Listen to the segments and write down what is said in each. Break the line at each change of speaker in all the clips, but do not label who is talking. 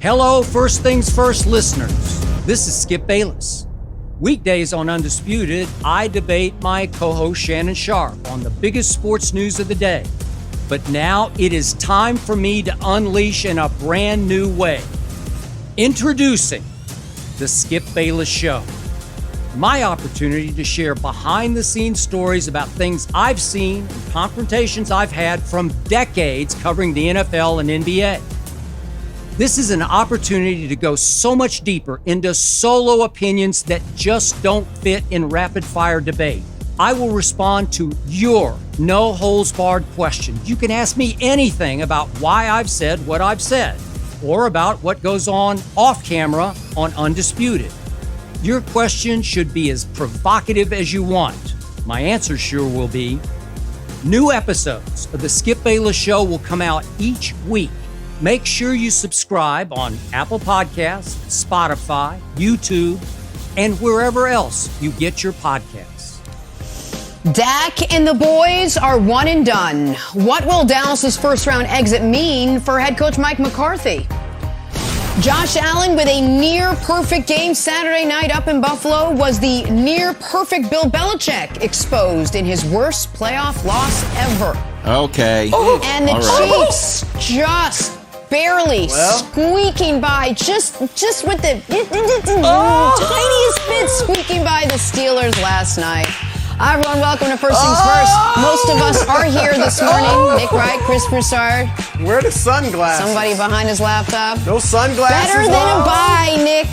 Hello, First Things First listeners. This is Skip Bayless. Weekdays on Undisputed, I debate my co-host Shannon Sharp on the biggest sports news of the day. But now it is time for me to unleash in a brand new way. Introducing the Skip Bayless Show. My opportunity to share behind-the-scenes stories about things I've seen and confrontations I've had from decades covering the NFL and NBA. This is an opportunity to go so much deeper into solo opinions that just don't fit in rapid-fire debate. I will respond to your no-holds-barred questions. You can ask me anything about why I've said what I've said, or about what goes on off-camera on Undisputed. Your question should be as provocative as you want. My answer sure will be. New episodes of The Skip Bayless Show will come out each week. Make sure you subscribe on Apple Podcasts, Spotify, YouTube, and wherever else you get your podcasts.
Dak and the boys are one and done. What will Dallas's first-round exit mean for head coach Mike McCarthy? Josh Allen with a near-perfect game Saturday night up in Buffalo. Was the near-perfect Bill Belichick exposed in his worst playoff loss ever?
Okay.
And the Chiefs just barely squeaking by, just with the tiniest bit squeaking by the Steelers last night. Hi, everyone. Welcome to First Things First. Most of us are here this morning. Nick Wright, Chris Broussard.
Where are the sunglasses?
Somebody behind his laptop.
No sunglasses.
Better than a bye, Nick.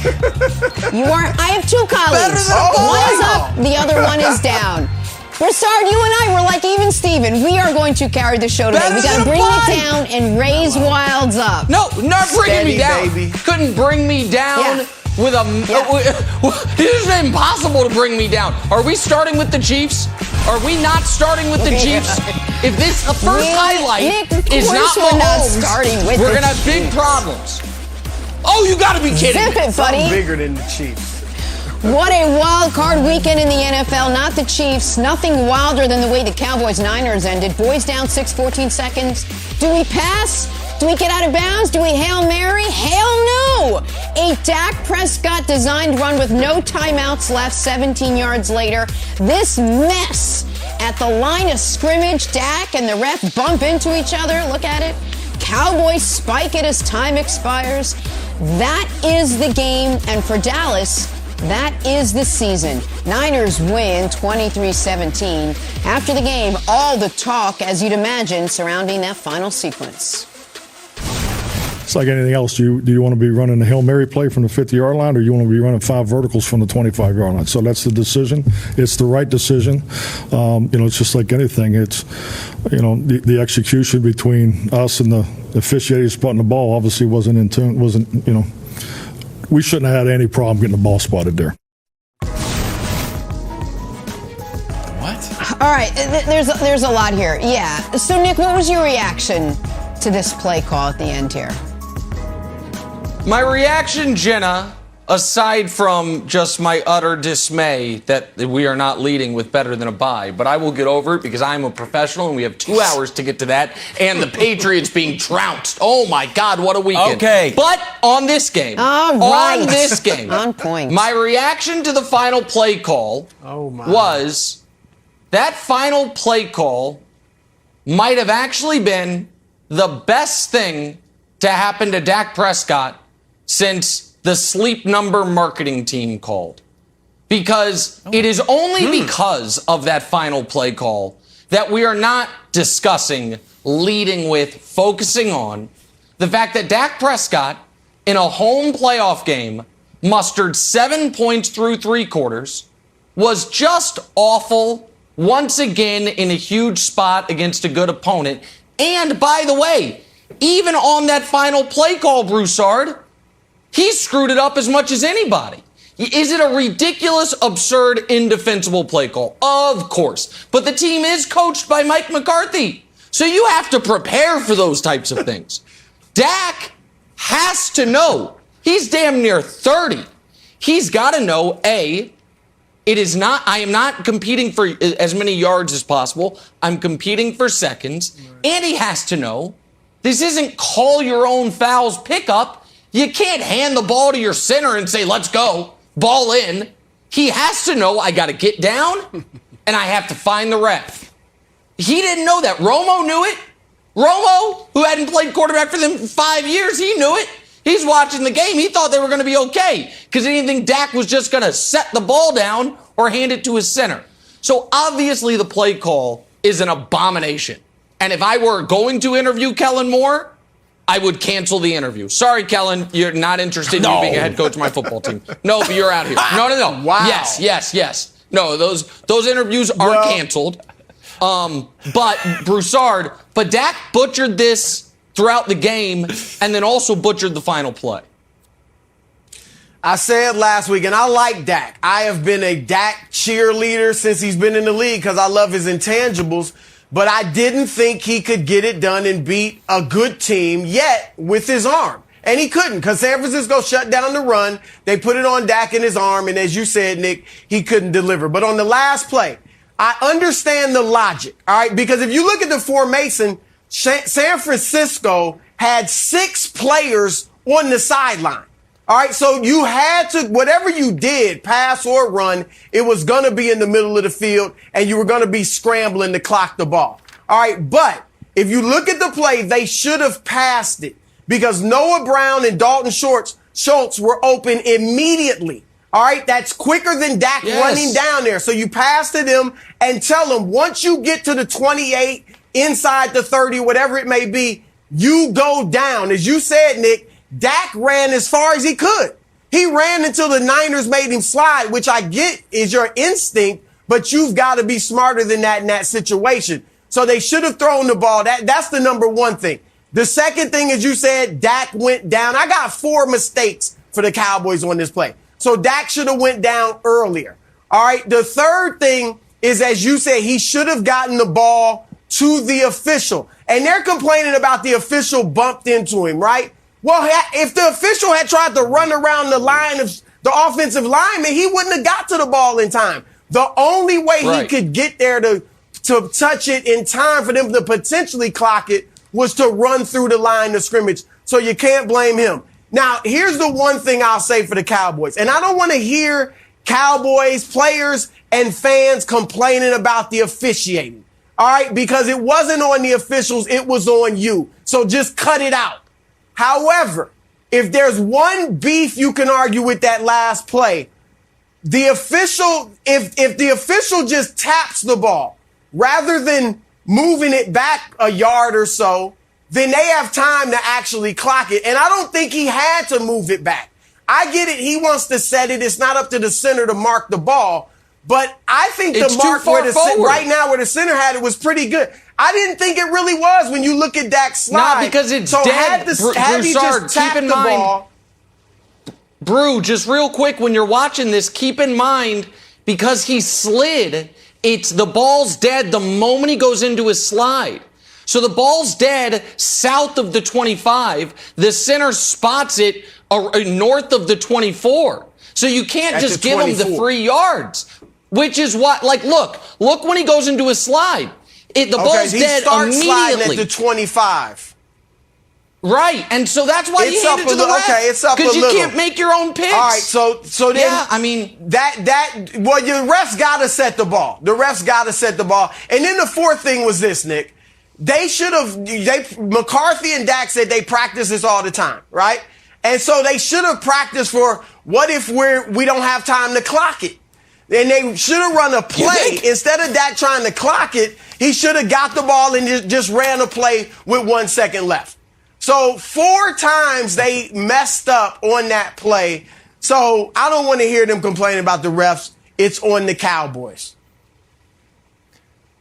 I have two colleagues. One is up, the other one is down. Broussard, you and I were like even Steven. We are going to carry the show today. We got to bring it down and raise Wilds up.
No, not bringing me down.
Baby.
Couldn't bring me down with a... This is impossible to bring me down. Are we starting with the Chiefs? Are we not starting with the Chiefs? If this first highlight
Nick,
is not Mahomes, we're going to have big
Chiefs.
Problems. Oh, you got to be kidding
Zip it, buddy.
Something bigger than the Chiefs.
What a wild card weekend in the NFL. Not the Chiefs. Nothing wilder than the way the Cowboys-Niners ended. Boys down 6-14 seconds. Do we pass? Do we get out of bounds? Do we Hail Mary? Hell no! A Dak Prescott designed run with no timeouts left 17 yards later. This mess at the line of scrimmage. Dak and the ref bump into each other. Look at it. Cowboys spike it as time expires. That is the game. And for Dallas, that is the season. Niners win 23-17. After the game, all the talk, as you'd imagine, surrounding that final sequence.
It's like anything else. Do you want to be running a Hail Mary play from the 50-yard line, or you want to be running 5 verticals from the 25-yard line? So that's the decision. It's the right decision. It's just like anything. It's, the execution between us and the officiating spotting the ball obviously wasn't in tune. We shouldn't have had any problem getting the ball spotted there.
What? All right, there's a lot here. Yeah. So, Nick, what was your reaction to this play call at the end here?
My reaction, Jenna, aside from just my utter dismay that we are not leading with better than a bye, but I will get over it because I'm a professional and we have 2 hours to get to that, and the Patriots being trounced. Oh, my God, what a weekend.
Okay.
But on this game,
All right.
on this game,
on point.
My reaction to the final play call was that final play call might have actually been the best thing to happen to Dak Prescott since the Sleep Number marketing team called. Because it is only because of that final play call that we are not discussing, leading with, focusing on the fact that Dak Prescott in a home playoff game mustered 7 points through 3 quarters, was just awful once again in a huge spot against a good opponent. And by the way, even on that final play call, Broussard, he screwed it up as much as anybody. Is it a ridiculous, absurd, indefensible play call? Of course. But the team is coached by Mike McCarthy. So you have to prepare for those types of things. Dak has to know. He's damn near 30. He's got to know, I am not competing for as many yards as possible. I'm competing for seconds. And he has to know this isn't call your own fouls pickup. You can't hand the ball to your center and say, let's go, ball in. He has to know I got to get down and I have to find the ref. He didn't know that. Romo knew it. Romo, who hadn't played quarterback for them for 5 years, he knew it. He's watching the game. He thought they were going to be okay because he didn't think Dak was just going to set the ball down or hand it to his center. So obviously the play call is an abomination. And if I were going to interview Kellen Moore, I would cancel the interview. Sorry, Kellen, you're not interested in you being a head coach of my football team. No, but you're out here. No.
Wow.
Yes. No, those interviews are canceled. But Broussard, but Dak butchered this throughout the game and then also butchered the final play.
I said last week, and I like Dak. I have been a Dak cheerleader since he's been in the league because I love his intangibles. But I didn't think he could get it done and beat a good team yet with his arm. And he couldn't because San Francisco shut down the run. They put it on Dak in his arm. And as you said, Nick, he couldn't deliver. But on the last play, I understand the logic. All right. Because if you look at the formation, San Francisco had 6 players on the sideline. All right. So you had to, whatever you did, pass or run, it was going to be in the middle of the field and you were going to be scrambling to clock the ball. All right. But if you look at the play, they should have passed it because Noah Brown and Dalton Schultz were open immediately. All right. That's quicker than Dak running down there. So you pass to them and tell them once you get to the 28, inside the 30, whatever it may be, you go down. As you said, Nick, Dak ran as far as he could. He ran until the Niners made him slide, which I get is your instinct, but you've got to be smarter than that in that situation. So they should have thrown the ball. That's the number one thing. The second thing, as you said, Dak went down. I got 4 mistakes for the Cowboys on this play. So Dak should have went down earlier. All right. The third thing is, as you said, he should have gotten the ball to the official. And they're complaining about the official bumped into him, right? Well, if the official had tried to run around the line of the offensive lineman, he wouldn't have got to the ball in time. The only way he could get there to touch it in time for them to potentially clock it was to run through the line of scrimmage. So you can't blame him. Now, here's the one thing I'll say for the Cowboys. And I don't want to hear Cowboys players and fans complaining about the officiating. All right? Because it wasn't on the officials. It was on you. So just cut it out. However, if there's one beef you can argue with that last play, the official, if the official just taps the ball rather than moving it back a yard or so, then they have time to actually clock it. And I don't think he had to move it back. I get it. He wants to set it. It's not up to the center to mark the ball. But I think the mark right now where the center had it was pretty good. I didn't think it really was when you look at Dak's slide.
Not because it's dead. Broussard, keep in mind. Brew, just real quick, when you're watching this, keep in mind, because he slid, the ball's dead the moment he goes into his slide. So the ball's dead south of the 25. The center spots it north of the 24. So you can't just give him the 3 yards, which is what, look when he goes into his slide. The ball's dead immediately. He starts sliding at the
25.
Right, and so that's why you hand it to the ref.
Okay, it's up a little.
Because you can't make your own picks.
All right, so then,
yeah, I mean
well, your refs got to set the ball. The refs got to set the ball. And then the fourth thing was this, Nick. They should have. McCarthy and Dak said they practice this all the time, right? And so they should have practiced for what if we don't have time to clock it. And they should have run a play. Instead of Dak trying to clock it, he should have got the ball and just ran a play with 1 second left. So 4 times they messed up on that play. So I don't want to hear them complaining about the refs. It's on the Cowboys.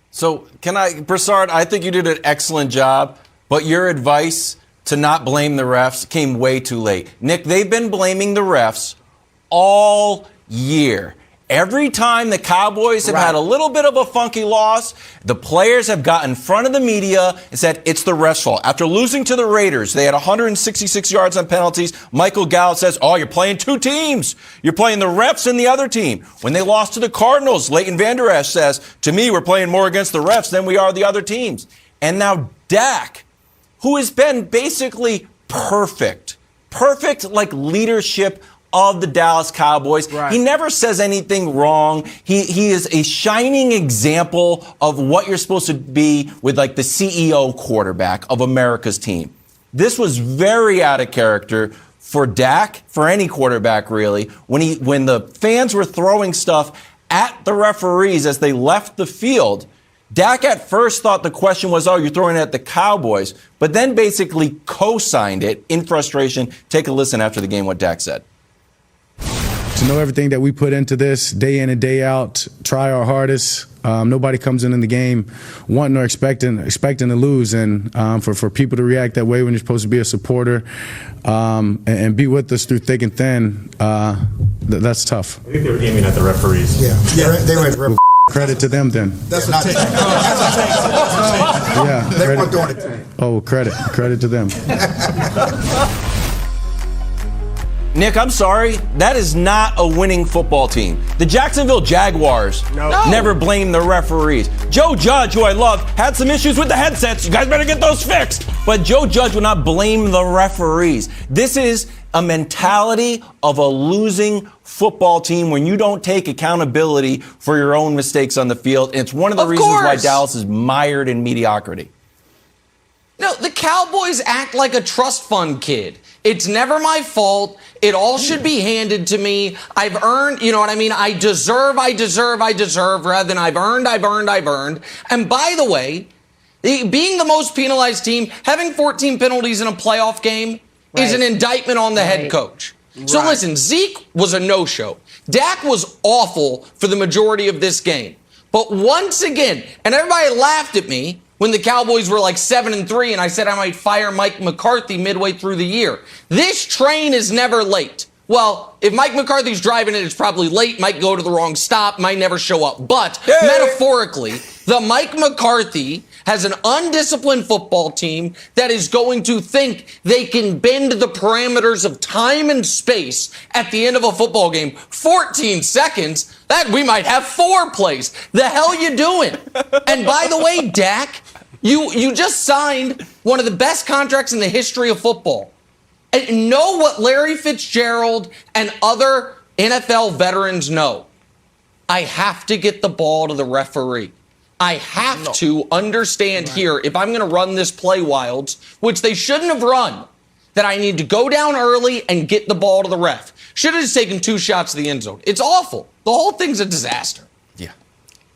So Broussard, I think you did an excellent job, but your advice to not blame the refs came way too late. Nick, they've been blaming the refs all year. Every time the Cowboys have had a little bit of a funky loss, the players have got in front of the media and said it's the refs' fault. After losing to the Raiders, they had 166 yards on penalties. Michael Gallup says, you're playing 2 teams. You're playing the refs and the other team. When they lost to the Cardinals, Leighton Vander Esch says, to me, we're playing more against the refs than we are the other teams. And now Dak, who has been basically perfect perfect leadership of the Dallas Cowboys.
Right.
He never says anything wrong. He is a shining example of what you're supposed to be with the CEO quarterback of America's team. This was very out of character for Dak, for any quarterback really, when the fans were throwing stuff at the referees as they left the field. Dak at first thought the question was, oh, you're throwing it at the Cowboys, but then basically co-signed it in frustration. Take a listen after the game what Dak said.
To know everything that we put into this day in and day out, try our hardest. Nobody comes in the game wanting or expecting to lose, and for people to react that way when you're supposed to be a supporter and be with us through thick and thin, that's tough.
I think they were aiming at the referees.
Yeah. They were. Credit to them then.
That's what takes.
Yeah.
They weren't doing it.
Oh, credit to them.
Nick, I'm sorry. That is not a winning football team. The Jacksonville Jaguars never blame the referees. Joe Judge, who I love, had some issues with the headsets. You guys better get those fixed. But Joe Judge will not blame the referees. This is a mentality of a losing football team when you don't take accountability for your own mistakes on the field. And it's one of the reasons why Dallas is mired in mediocrity.
No, the Cowboys act like a trust fund kid. It's never my fault. It all should be handed to me. I've earned, you know what I mean? I deserve, rather than I've earned. And by the way, being the most penalized team, having 14 penalties in a playoff game is an indictment on the head coach. So listen, Zeke was a no-show. Dak was awful for the majority of this game. But once again, and everybody laughed at me when the Cowboys were 7-3, and I said I might fire Mike McCarthy midway through the year. This train is never late. Well, if Mike McCarthy's driving it, it's probably late, might go to the wrong stop, might never show up. But metaphorically, the Mike McCarthy has an undisciplined football team that is going to think they can bend the parameters of time and space at the end of a football game. 14 seconds? That we might have 4 plays. The hell you doing? And by the way, Dak, you just signed one of the best contracts in the history of football. And know what Larry Fitzgerald and other NFL veterans know. I have to get the ball to the referee. I have to understand here, if I'm going to run this play wilds, which they shouldn't have run, that I need to go down early and get the ball to the ref. Should have just taken 2 shots to the end zone. It's awful. The whole thing's a disaster.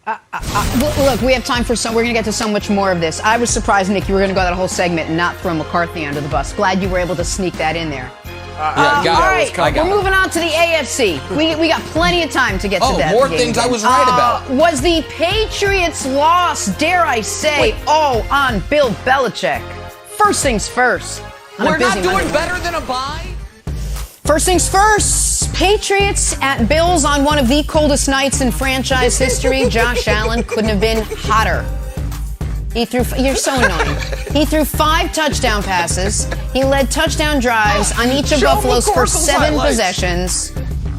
Look, we have time for we're going to get to so much more of this. I was surprised, Nick, you were going to go that whole segment and not throw McCarthy under the bus. Glad you were able to sneak that in there. All right, we're moving on to the AFC. We got plenty of time to get to that.
More things I was right about.
Was the Patriots' loss, dare I say, on Bill Belichick? First things first.
We're not doing better than a bye?
First things first, Patriots at Bills on one of the coldest nights in franchise history. Josh Allen couldn't have been hotter. You're so annoying. He threw 5 touchdown passes. He led touchdown drives on each of Buffalo's first 7 possessions.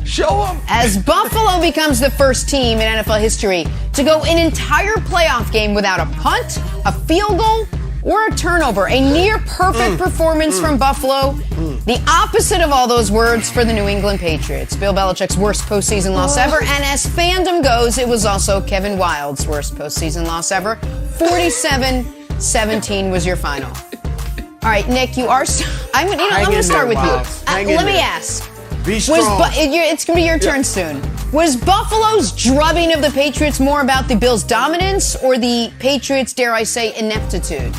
Show him.
As Buffalo becomes the first team in NFL history to go an entire playoff game without a punt, a field goal, or a turnover. A near-perfect performance from Buffalo. The opposite of all those words for the New England Patriots. Bill Belichick's worst postseason loss ever. And as fandom goes, it was also Kevin Wilde's worst postseason loss ever. 47-17 was your final. All right, Nick, you are... I'm going to start with you. Let me ask.
Be strong.
It's going to be your turn soon. Was Buffalo's drubbing of the Patriots more about the Bills' dominance or the Patriots, dare I say, ineptitude?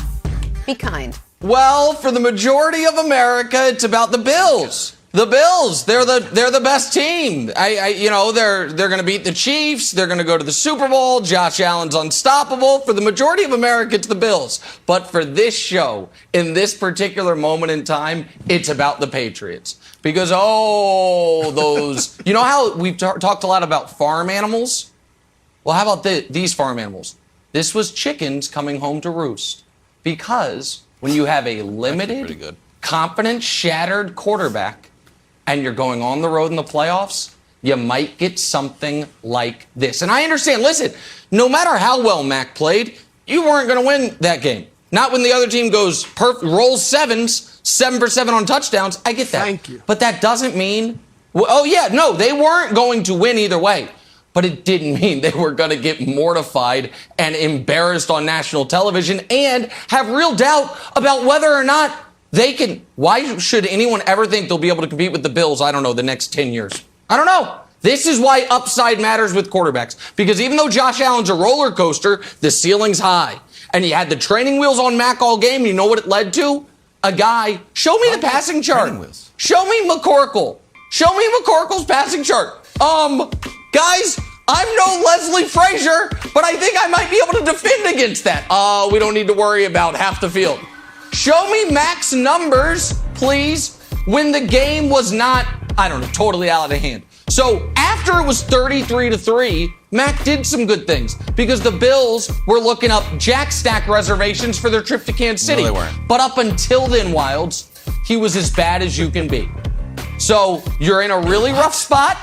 Be kind.
Well, for the majority of America, it's about the Bills. The Bills, they're the best team. They're going to beat the Chiefs. They're going to go to the Super Bowl. Josh Allen's unstoppable. For the majority of America, it's the Bills. But for this show, in this particular moment in time, it's about the Patriots. Because, those... You know how we've talked a lot about farm animals? Well, how about these farm animals? This was chickens coming home to roost. Because when you have a limited, confident, shattered quarterback and you're going on the road in the playoffs, you might get something like this. And I understand, listen, no matter how well Mac played, you weren't going to win that game. Not when the other team rolls 7s 7 for 7 on touchdowns. I get that.
Thank you.
But that doesn't mean, they weren't going to win either way. But it didn't mean they were going to get mortified and embarrassed on national television and have real doubt about whether or not they can. Why should anyone ever think they'll be able to compete with the Bills, I don't know, the next 10 years? I don't know. This is why upside matters with quarterbacks. Because even though Josh Allen's a roller coaster, the ceiling's high. And he had the training wheels on Mac all game. You know what it led to? A guy, show me the passing chart. Show me McCorkle. Show me McCorkle's passing chart. Guys, I'm no Leslie Frazier, but I think I might be able to defend against that. We don't need to worry about half the field. Show me Mac's numbers, please, when the game was not, totally out of hand. So after it was 33-3, Mac did some good things because the Bills were looking up Jack Stack reservations for their trip to Kansas City.
No, they weren't.
But up until then, Wilds, he was as bad as you can be. So you're in a really rough spot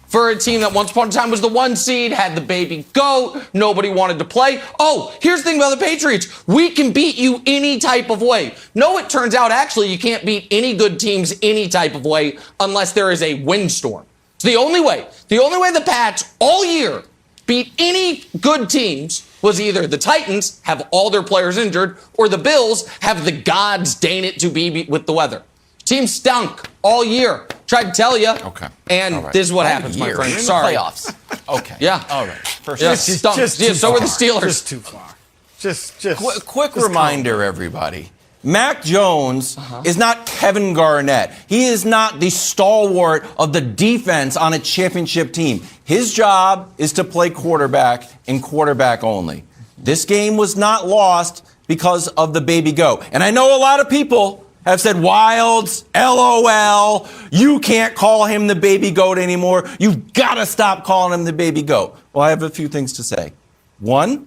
for a team that once upon a time was the 1 seed, had the baby goat, nobody wanted to play. Oh, here's the thing about the Patriots. We can beat you any type of way. No, it turns out actually you can't beat any good teams any type of way unless there is a windstorm. It's the only way. The only way the Pats all year beat any good teams was either the Titans have all their players injured or the Bills have the gods deign it to be with the weather. Team stunk all year. Tried to tell you.
Okay.
And this is what happens, my friend. Sorry.
Playoffs. Okay.
Yeah.
All right. First
stunk. So were the Steelers.
Just too far.
Quick reminder, everybody. Mac Jones is not Kevin Garnett. He is not the stalwart of the defense on a championship team. His job is to play quarterback and quarterback only. This game was not lost because of the baby goat. And I know a lot of people have said, Wilds, LOL, you can't call him the baby goat anymore. You've got to stop calling him the baby goat. Well, I have a few things to say. 1,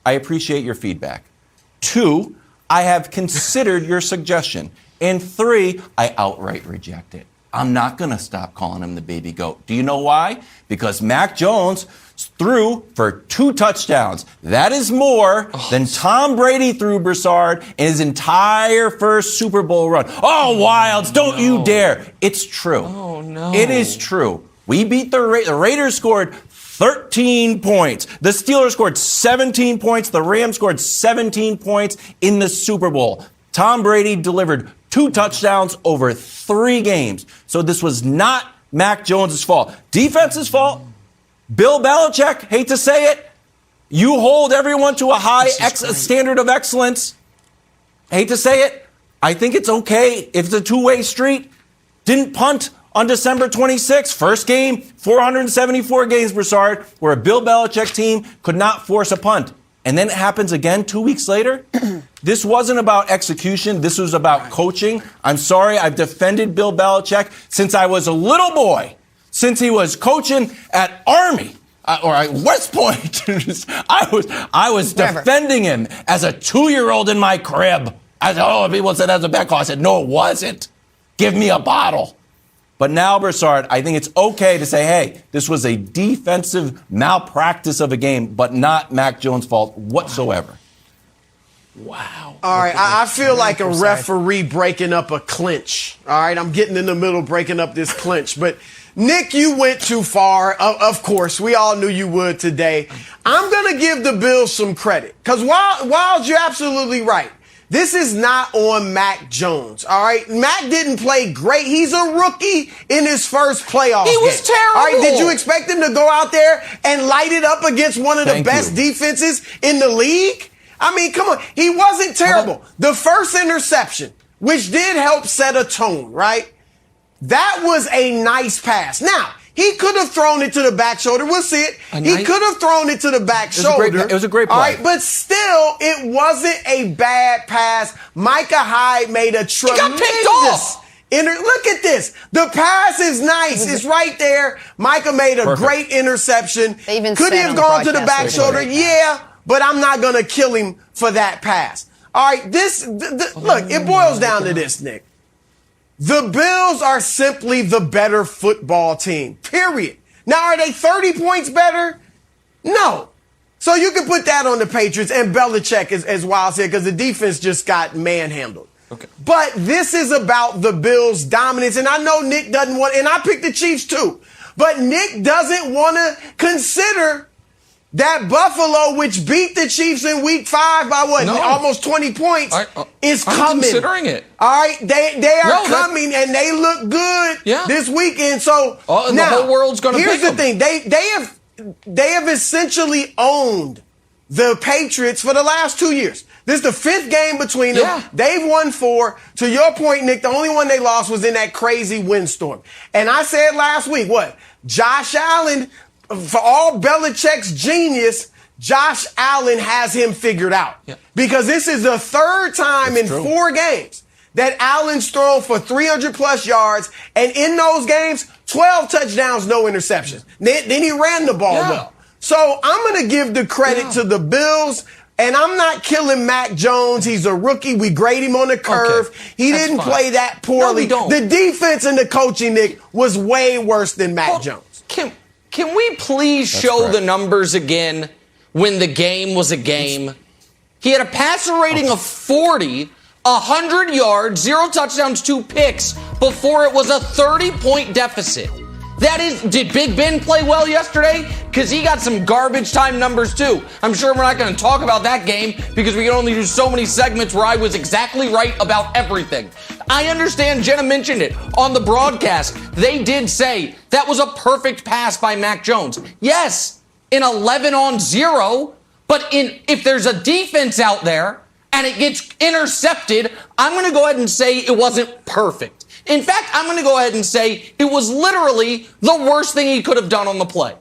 I appreciate your feedback. 2, I have considered your suggestion. And 3, I outright reject it. I'm not going to stop calling him the baby goat. Do you know why? Because Mac Jones threw for 2 touchdowns. That is more than Tom Brady threw, Broussard, in his entire first Super Bowl run. Oh, Wilds, don't you dare. It's true.
Oh, no.
It is true. We beat the Raiders scored 13 points. The Steelers scored 17 points. The Rams scored 17 points in the Super Bowl. Tom Brady delivered 2 touchdowns over 3 games. So this was not Mac Jones' fault. Defense's fault. Bill Belichick, hate to say it, you hold everyone to a high standard of excellence. Hate to say it. I think it's okay if it's a 2-way street. Didn't punt on December 26th. First game, 474 games, Broussard, where a Bill Belichick team could not force a punt. And then it happens again 2 weeks later. This wasn't about execution. This was about coaching. I'm sorry, I've defended Bill Belichick since I was a little boy. Since he was coaching at Army or at West Point, I was defending him as a 2-year-old in my crib. I said, people said that's a bad call. I said, no, it wasn't. Give me a bottle. But now, Broussard, I think it's okay to say, hey, this was a defensive malpractice of a game, but not Mac Jones' fault whatsoever.
Wow. All right, I feel like a referee breaking up a clinch. All right, I'm getting in the middle breaking up this clinch. But, Nick, you went too far. Of course, we all knew you would today. I'm going to give the Bills some credit. Because while you're absolutely right, this is not on Mac Jones, all right? Mac didn't play great. He's a rookie in his first playoff game.
He was terrible.
All right, did you expect him to go out there and light it up against one of the best defenses in the league? I mean, come on. He wasn't terrible. The first interception, which did help set a tone, right? That was a nice pass. Now, he could have thrown it to the back shoulder. We'll see it. He could have thrown it to the back shoulder.
It was a great play.
All right, but still, it wasn't a bad pass. Micah Hyde made a tremendous...
He got picked off.
Look at this. The pass is nice. It's right there. Micah made a great interception. Could he have gone to the back shoulder? Yeah, but I'm not going to kill him for that pass. All right, look, it boils down to this, Nick. The Bills are simply the better football team, period. Now, are they 30 points better? No. So you can put that on the Patriots and Belichick, as Wild said, because the defense just got manhandled.
Okay.
But this is about the Bills' dominance. And I know Nick doesn't want, and I picked the Chiefs too. But Nick doesn't want to consider that Buffalo, which beat the Chiefs in week 5 by almost 20 points, is coming.
I'm considering it.
All right, they are coming, and they look good this weekend. So
now, the whole world's going to pick them.
Here's the thing. They have essentially owned the Patriots for the last 2 years. This is the 5th game between them. Yeah. They've won 4. To your point, Nick, the only one they lost was in that crazy windstorm. And I said last week, Josh Allen, for all Belichick's genius, Josh Allen has him figured out. Yeah. Because this is the 3rd time in 4 games that Allen's thrown for 300-plus yards. And in those games, 12 touchdowns, no interceptions. Then he ran the ball well. So I'm going to give the credit to the Bills. And I'm not killing Mac Jones. He's a rookie. We grade him on the curve. Okay. He didn't play that poorly.
No,
the defense and the coaching, Nick, was way worse than Mac Jones.
Can we please show the numbers again when the game was a game? He had a passer rating of 40, 100 yards, 0 touchdowns, 2 picks before it was a 30-point deficit. Did Big Ben play well yesterday? Because he got some garbage time numbers too. I'm sure we're not going to talk about that game because we can only do so many segments where I was exactly right about everything. I understand Jenna mentioned it on the broadcast. They did say that was a perfect pass by Mac Jones. Yes, in 11-on-0, but if there's a defense out there and it gets intercepted, I'm going to go ahead and say it wasn't perfect. In fact, I'm going to go ahead and say it was literally the worst thing he could have done on the play.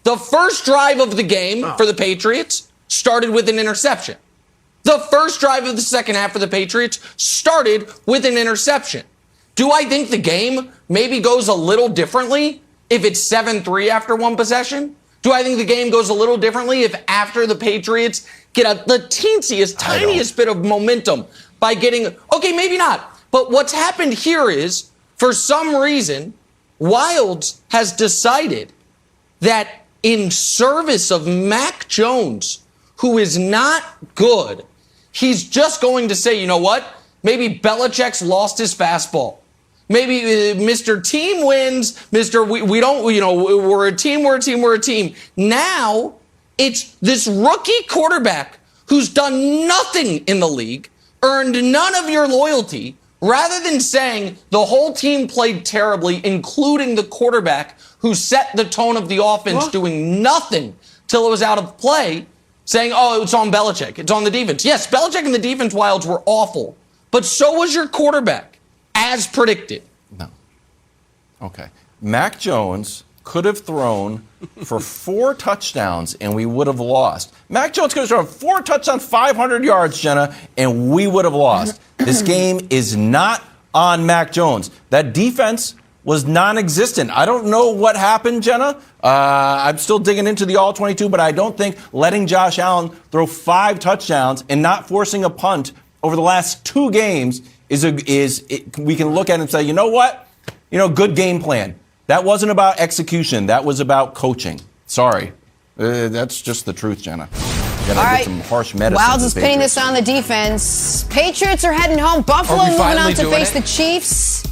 The first drive of the game for the Patriots started with an interception. The first drive of the second half for the Patriots started with an interception. Do I think the game maybe goes a little differently if it's 7-3 after one possession? Do I think the game goes a little differently if after the Patriots get the teensiest, tiniest bit of momentum by getting, okay, maybe not. But what's happened here is, for some reason, Wilds has decided that in service of Mac Jones, who is not good, he's just going to say, you know what? Maybe Belichick's lost his fastball. Maybe Mr. Team wins, Mr. We don't, we're a team. Now, it's this rookie quarterback who's done nothing in the league, earned none of your loyalty, rather than saying the whole team played terribly, including the quarterback who set the tone of the offense, doing nothing till it was out of play, saying, oh, it's on Belichick. It's on the defense. Yes, Belichick and the defense Wilds were awful, but so was your quarterback, as predicted.
No. Okay. Mac Jones could have thrown for 4 touchdowns and we would have lost. Mac Jones could have thrown 4 touchdowns, 500 yards, Jenna, and we would have lost. This game is not on Mac Jones. That defense was non-existent. I don't know what happened, Jenna. I'm still digging into the All-22, but I don't think letting Josh Allen throw 5 touchdowns and not forcing a punt over the last 2 games we can look at it and say, you know what? Good game plan. That wasn't about execution. That was about coaching. Sorry. That's just the truth, Jenna. You gotta get some harsh medicine.
Wilds is pinning this on the defense. Patriots are heading home. Buffalo moving on to face the Chiefs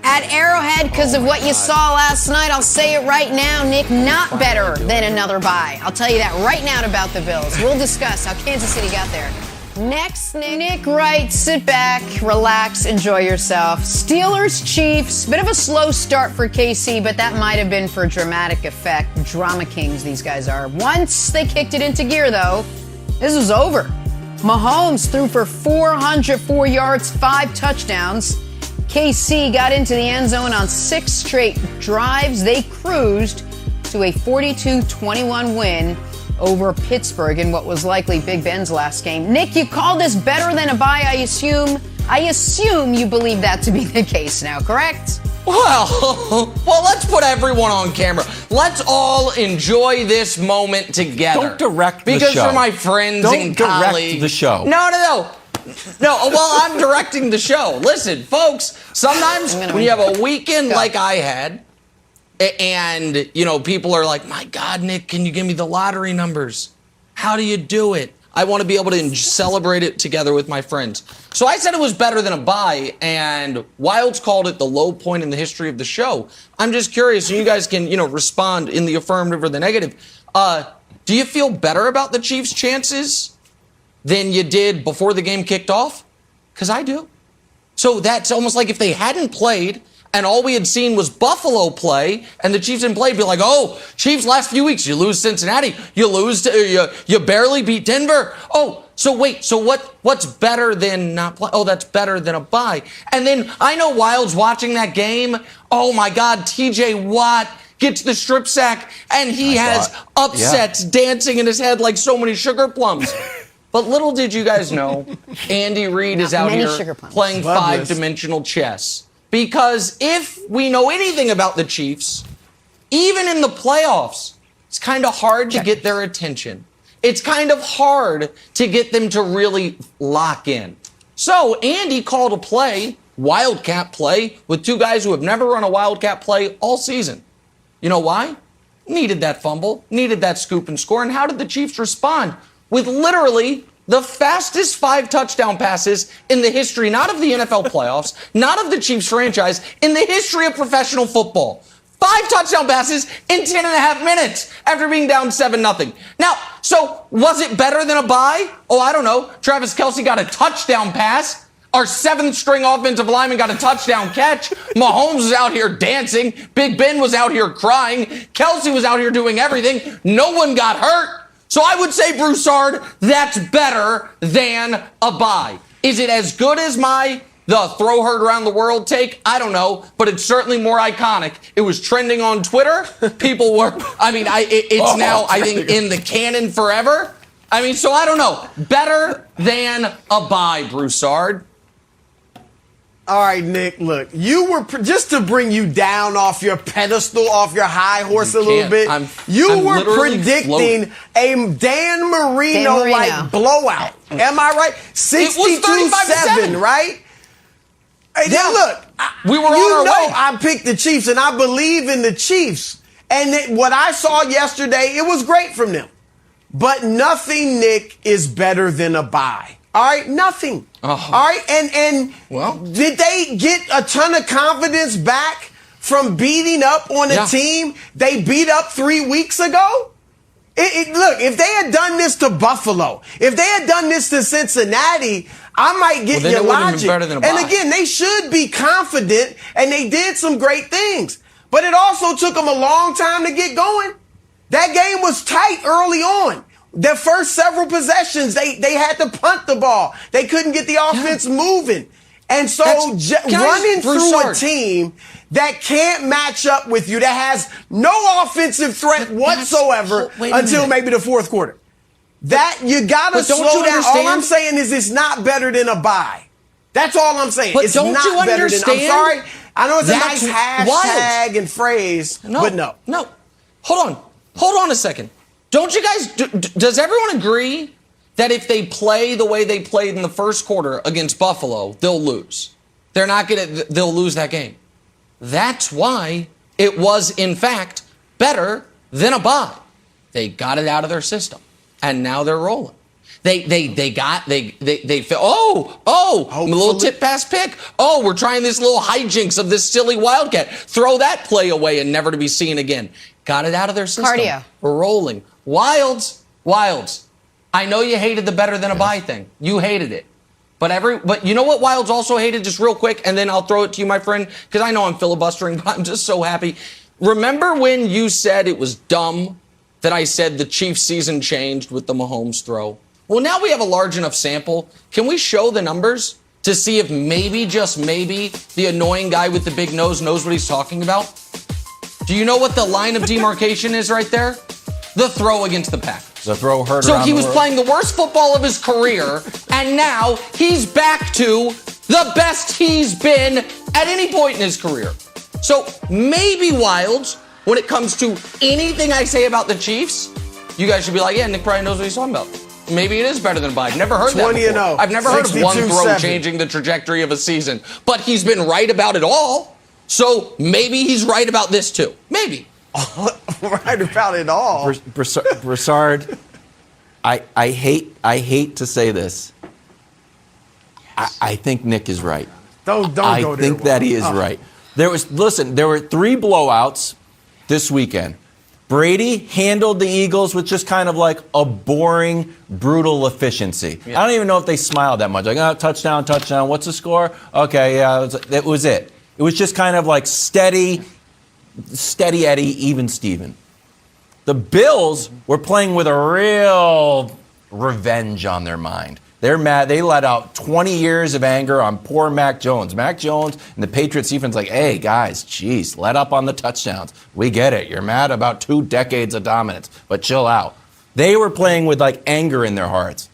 at Arrowhead because of what you saw last night. I'll say it right now, Nick, not better than another bye. I'll tell you that right now about the Bills. We'll discuss how Kansas City got there. Next, Nick Wright, sit back, relax, enjoy yourself. Steelers, Chiefs, bit of a slow start for KC, but that might have been for dramatic effect. Drama kings, these guys are. Once they kicked it into gear, though, this was over. Mahomes threw for 404 yards, 5 touchdowns. KC got into the end zone on 6 straight drives. They cruised to a 42-21 win over Pittsburgh in what was likely Big Ben's last game. Nick, you called this better than a bye, I assume. I assume you believe that to be the case now, correct?
Well, let's put everyone on camera. Let's all enjoy this moment together.
Don't direct the show.
Because for my friends and colleagues.
Don't direct the show.
No, well, I'm directing the show. Listen, folks, sometimes when you have a weekend like I had, and, people are like, my God, Nick, can you give me the lottery numbers? How do you do it? I want to be able to celebrate it together with my friends. So I said it was better than a bye, and Wilds called it the low point in the history of the show. I'm just curious, and you guys can, respond in the affirmative or the negative. Do you feel better about the Chiefs' chances than you did before the game kicked off? Because I do. So that's almost like if they hadn't played and all we had seen was Buffalo play and the Chiefs didn't play, be like, oh, Chiefs last few weeks, you lose Cincinnati, you barely beat Denver. Oh, so wait, so what's better than not play? Oh, that's better than a bye. And then I know Wilds watching that game. Oh my God, TJ Watt gets the strip sack and he has upsets dancing in his head like so many sugar plums. But little did you guys know, Andy Reid is out here playing five-dimensional chess. Because if we know anything about the Chiefs, even in the playoffs, it's kind of hard to get their attention. It's kind of hard to get them to really lock in. So Andy called a play, Wildcat play, with two guys who have never run a Wildcat play all season. You know why? Needed that fumble, needed that scoop and score. And how did the Chiefs respond? With literally the fastest 5 touchdown passes in the history, not of the NFL playoffs, not of the Chiefs franchise, in the history of professional football. 5 touchdown passes in 10.5 minutes after being down 7-0. Now, so was it better than a bye? Oh, I don't know. Travis Kelce got a touchdown pass. Our 7th string offensive lineman got a touchdown catch. Mahomes was out here dancing. Big Ben was out here crying. Kelce was out here doing everything. No one got hurt. So I would say, Broussard, that's better than a bye. Is it as good as the throw herd around the world take? I don't know, but it's certainly more iconic. It was trending on Twitter. People were, it's now, I think, in the canon forever. So I don't know. Better than a bye, Broussard.
All right, Nick, look, you were, just to bring you down off your pedestal, off your high horse a little bit, you were predicting a Dan Marino-like blowout. Am I right? 62-7, right? Yeah, look,
we were on our way.
I picked the Chiefs, and I believe in the Chiefs. And what I saw yesterday, it was great from them. But nothing, Nick, is better than a bye. All right, nothing. All right, and did they get a ton of confidence back from beating up on a team they beat up 3 weeks ago? Look, if they had done this to Buffalo, if they had done this to Cincinnati, I might get your logic. And again, they should be confident, and they did some great things. But it also took them a long time to get going. That game was tight early on. Their first several possessions, they had to punt the ball. They couldn't get the offense moving. And so running through a team that can't match up with you, that has no offensive threat whatsoever until maybe the fourth quarter. That you got to slow down. All I'm saying is it's not better than a bye. That's all I'm saying.
But
it's not better than. I'm sorry. I know it's a nice hashtag and phrase, but no.
No. Hold on a second. Don't you guys, does everyone agree that if they play the way they played in the first quarter against Buffalo, they'll lose? They'll lose that game. That's why it was, in fact, better than a bye. They got it out of their system, and now they're rolling. A little tip pass pick. Oh, we're trying this little hijinks of this silly Wildcat. Throw that play away and never to be seen again. Got it out of their system.
Cardio.
We're rolling. Wilds. I know you hated the better than a bye thing. You hated it. But you know what Wilds also hated, just real quick, and then I'll throw it to you, my friend, because I know I'm filibustering, but I'm just so happy. Remember when you said it was dumb that I said the Chiefs season changed with the Mahomes throw? Well, now we have a large enough sample. Can we show the numbers to see if maybe, just maybe, the annoying guy with the big nose knows what he's talking about? Do you know what the line of demarcation is right there? The throw against the Packers.
The throw hurt.
So he was playing the worst football of his career, and now he's back to the best he's been at any point in his career. So maybe Wilds, when it comes to anything I say about the Chiefs, you guys should be like, yeah, Nick probably knows what he's talking about. Maybe it is better than Biden. Never heard that before. I've never heard of one throw changing the trajectory of a season. But he's been right about it all. So maybe he's right about this too. Maybe.
Right about it all.
Broussard, I hate to say this. I think Nick is right.
Don't go there.
I think that he is right. There were 3 blowouts this weekend. Brady handled the Eagles with just kind of like a boring, brutal efficiency. Yeah. I don't even know if they smiled that much. Like, oh, touchdown. What's the score? Okay, yeah, that was it. It was just kind of like steady Eddie, even Steven. The Bills were playing with a real revenge on their mind. They're mad. They let out 20 years of anger on poor Mac Jones. Mac Jones and the Patriots defense like, hey, guys, geez, let up on the touchdowns. We get it. You're mad about 2 decades of dominance, but chill out. They were playing with like anger in their hearts.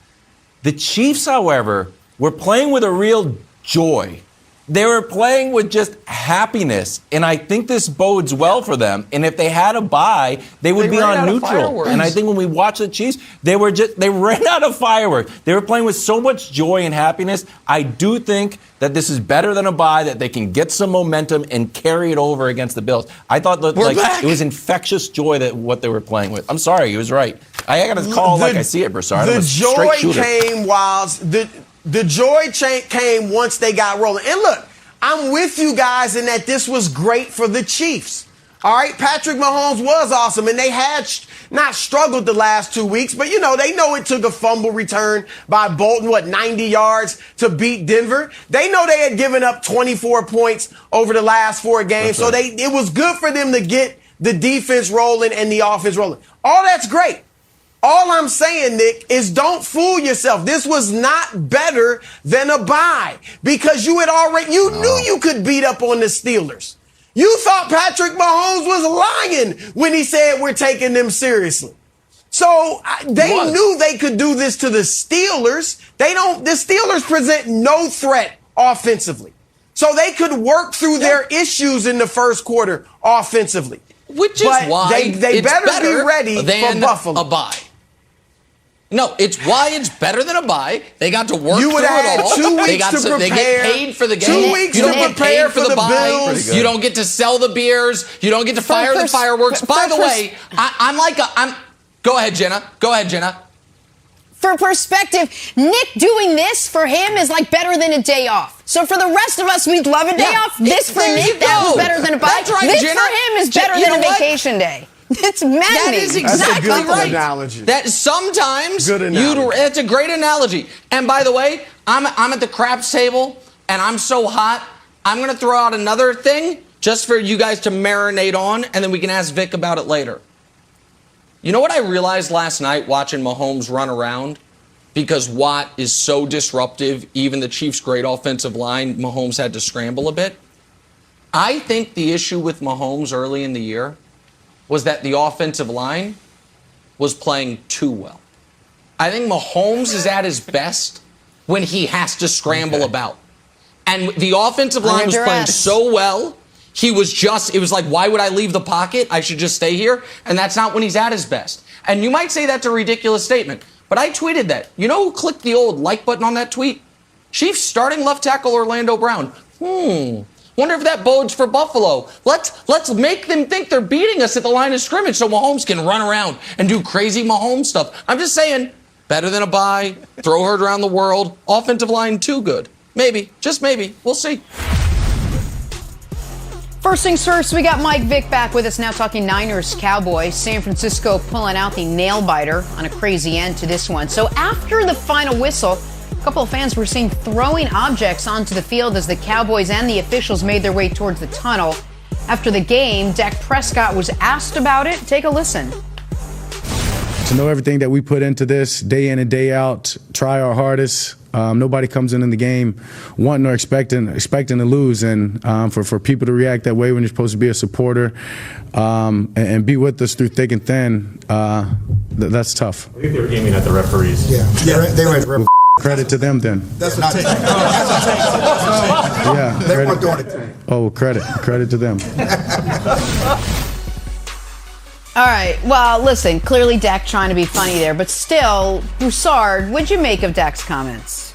The Chiefs, however, were playing with a real joy. They were playing with just happiness, and I think this bodes well for them. And if they had a bye, they would be on neutral. And I think when we watch the Chiefs, they ran out of fireworks. They were playing with so much joy and happiness. I do think that this is better than a bye, that they can get some momentum and carry it over against the Bills. I thought that it was infectious joy that what they were playing with. I'm sorry, he was right. I got to call like I see it, Broussard.
The joy came whilst the joy came once they got rolling. And look, I'm with you guys in that this was great for the Chiefs. All right, Patrick Mahomes was awesome, and they had not struggled the last 2 weeks, but, they know it took a fumble return by Bolton, 90 yards to beat Denver. They know they had given up 24 points over the last 4 games, so it was good for them to get the defense rolling and the offense rolling. All that's great. All I'm saying, Nick, is don't fool yourself. This was not better than a bye because you knew you could beat up on the Steelers. You thought Patrick Mahomes was lying when he said we're taking them seriously. So they knew they could do this to the Steelers. The Steelers present no threat offensively. So they could work through their issues in the first quarter offensively.
Which is why
they better be ready for Buffalo.
A bye. No, it's why it's better than a bye. They got to work through it all.
2 weeks to prepare.
They get paid for the game.
2 weeks to prepare for the
bye. You don't get to sell the beers. You don't get to fire the fireworks. By the way, Go ahead, Jenna.
For perspective, Nick doing this for him is like better than a day off. So for the rest of us, we'd love a day off. This for Nick, that was better than a bye.
That's right,
this
Jenna.
for him is better than a vacation day. It's maddening.
That is exactly right.
Analogy.
That sometimes
it's
a great analogy. And by the way, I'm at the craps table and I'm so hot. I'm going to throw out another thing just for you guys to marinate on, and then we can ask Vic about it later. You know what I realized last night watching Mahomes run around? Because Watt is so disruptive, even the Chiefs' great offensive line, Mahomes had to scramble a bit. I think the issue with Mahomes early in the year was that the offensive line was playing too well. I think Mahomes is at his best when he has to scramble about. And the offensive line was playing so well, it was like, why would I leave the pocket? I should just stay here. And that's not when he's at his best. And you might say that's a ridiculous statement, but I tweeted that. You know who clicked the old like button on that tweet? Chiefs starting left tackle Orlando Brown. Wonder if that bodes for Buffalo. Let's make them think they're beating us at the line of scrimmage so Mahomes can run around and do crazy Mahomes stuff. I'm just saying, better than a bye, throw her around the world, offensive line too good. Maybe, just maybe. We'll see.
First things first, we got Mike Vick back with us now talking Niners, Cowboys. San Francisco pulling out the nail-biter on a crazy end to this one. So after the final whistle, a couple of fans were seen throwing objects onto the field as the Cowboys and the officials made their way towards the tunnel. After the game, Dak Prescott was asked about it. Take a listen.
To know everything that we put into this day in and day out, try our hardest. Nobody comes in the game wanting or expecting to lose, and for people to react that way when you're supposed to be a supporter and be with us through thick and thin, that's tough.
I think they were aiming at the referees.
Yeah, they were.
Credit to them then.
That's not a tank.
Yeah,
they weren't doing a tank.
Oh, credit to them.
All right. Well, listen, clearly Dak trying to be funny there, but still, Broussard, what'd you make of Dak's comments?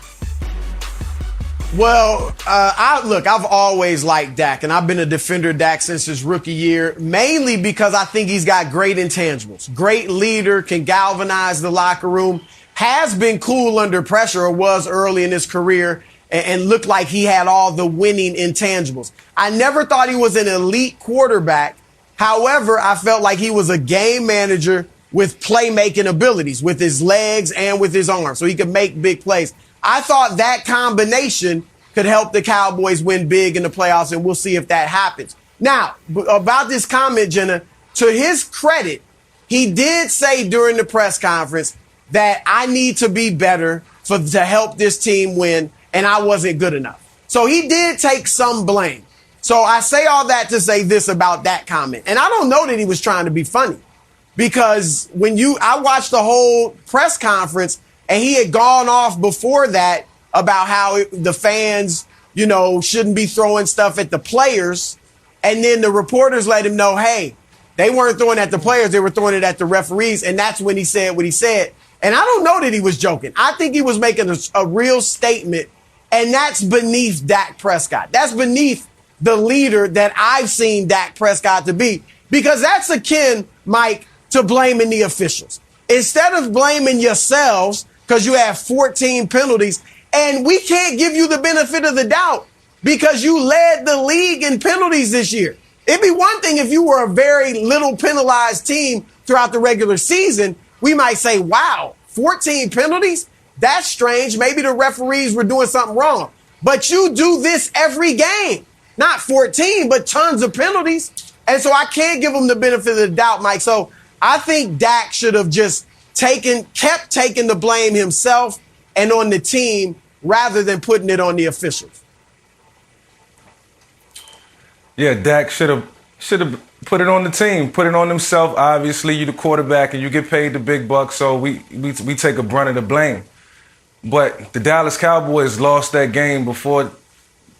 Well, I've always liked Dak, and I've been a defender of Dak since his rookie year, mainly because I think he's got great intangibles. Great leader, can galvanize the locker room, has been cool under pressure, or was early in his career, and looked like he had all the winning intangibles. I never thought he was an elite quarterback. However, I felt like he was a game manager with playmaking abilities, with his legs and with his arms, so he could make big plays. I thought that combination could help the Cowboys win big in the playoffs, and we'll see if that happens. Now, about this comment, Jenna, to his credit, he did say during the press conference that I need to be better to help this team win, and I wasn't good enough. So he did take some blame. So I say all that to say this about that comment. And I don't know that he was trying to be funny, because I watched the whole press conference, and he had gone off before that about how the fans, shouldn't be throwing stuff at the players. And then the reporters let him know, hey, they weren't throwing at the players. They were throwing it at the referees. And that's when he said what he said. And I don't know that he was joking. I think he was making a real statement. And that's beneath Dak Prescott. That's beneath the leader that I've seen Dak Prescott to be. Because that's akin, Mike, to blaming the officials. Instead of blaming yourselves, because you have 14 penalties, and we can't give you the benefit of the doubt because you led the league in penalties this year. It'd be one thing if you were a very little penalized team throughout the regular season. We might say, wow, 14 penalties? That's strange. Maybe the referees were doing something wrong. But you do this every game. Not 14, but tons of penalties. And so I can't give them the benefit of the doubt, Mike. So I think Dak should have just kept taking the blame himself and on the team rather than putting it on the officials.
Yeah, Dak should have put it on the team, put it on himself. Obviously, you're the quarterback and you get paid the big bucks, so we take a brunt of the blame. But the Dallas Cowboys lost that game before